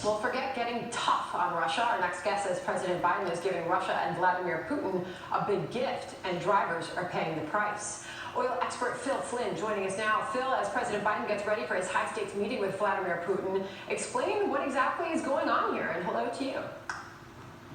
Well, forget getting tough on Russia. Our next guest says President Biden is giving Russia and Vladimir Putin a big gift, and drivers are paying the price. Oil expert Phil Flynn joining us now. Phil, as President Biden gets ready for his high-stakes meeting with Vladimir Putin, explain what exactly is going on here, and hello to you.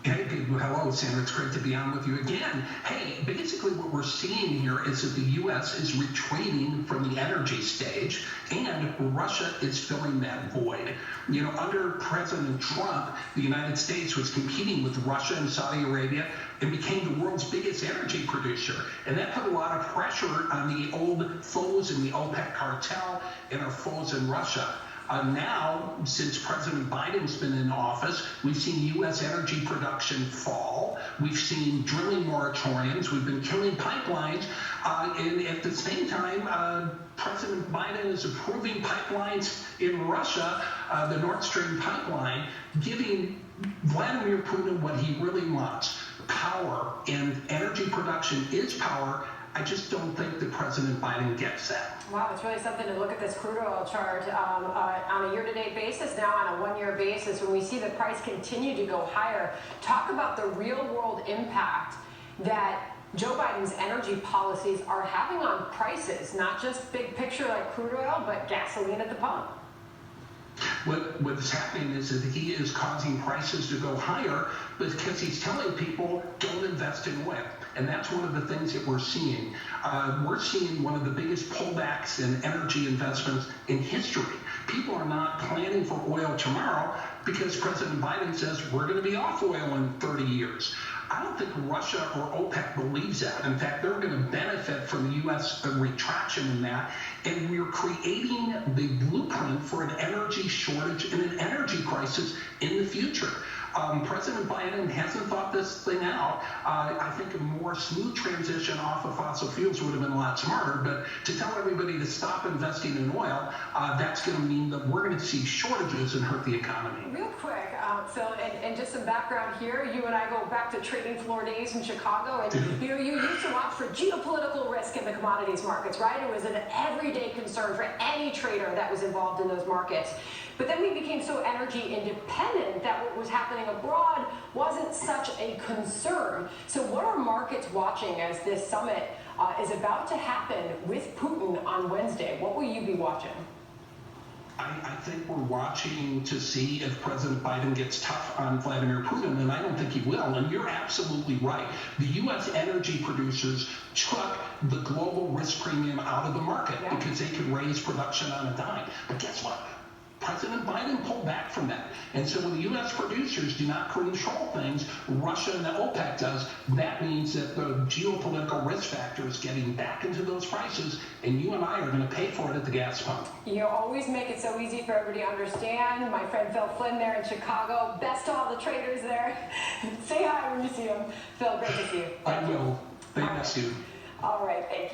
Hey, hello, Sandra. It's great to be on with you again. Hey, basically what we're seeing here is that the U.S. is retreating from the energy stage, and Russia is filling that void. You know, under President Trump, the United States was competing with Russia and Saudi Arabia and became the world's biggest energy producer. And that put a lot of pressure on the old foes in the OPEC cartel and our foes in Russia. Now, since President Biden's been in office, we've seen U.S. energy production fall. We've seen drilling moratoriums. We've been killing pipelines. And at the same time, President Biden is approving pipelines in Russia, the Nord Stream pipeline, giving Vladimir Putin what he really wants, power. And energy production is power. I just don't think that President Biden gets that. Wow, it's really something to look at this crude oil chart on a year-to-date basis, now on a one-year basis, when we see the price continue to go higher. Talk about the real-world impact that Joe Biden's energy policies are having on prices, not just big picture like crude oil, but gasoline at the pump. What's happening is that he is causing prices to go higher because he's telling people, don't invest in oil. And that's one of the things that we're seeing. We're seeing one of the biggest pullbacks in energy investments in history. People are not planning for oil tomorrow because President Biden says we're going to be off oil in 30 years. I don't think Russia or OPEC believes that. In fact, they're going to benefit from the U.S. retraction in that. And we're creating the blueprint for an energy shortage and an energy crisis in the future. President Biden hasn't thought this thing out. I think a more smooth transition off of fossil fuels would have been a lot smarter. But to tell everybody to stop investing in oil, that's going to mean that we're going to see shortages and hurt the economy. Real quick, Phil, and just some background here. You and I go back to trading floor days in Chicago, and you used to watch for geopolitical risk in the commodities markets, right? It was an everyday concern for any trader that was involved in those markets. But then we became so energy independent that what was happening abroad wasn't such a concern. So what are markets watching as this summit is about to happen with Putin on Wednesday? What will you be watching? I think we're watching to see if President Biden gets tough on Vladimir Putin, and I don't think he will. And you're absolutely right. The U.S. energy producers took the global risk premium out of the market because they could raise production on a dime. But guess what? President Biden pulled back from that. And so when the U.S. producers do not control things, Russia and the OPEC does, that means that the geopolitical risk factor is getting back into those prices, and you and I are going to pay for it at the gas pump. You always make it so easy for everybody to understand. My friend Phil Flynn there in Chicago. Best to all the traders there. Say hi when you see them. Phil, great to see you. I will. They miss you. All right, thank you.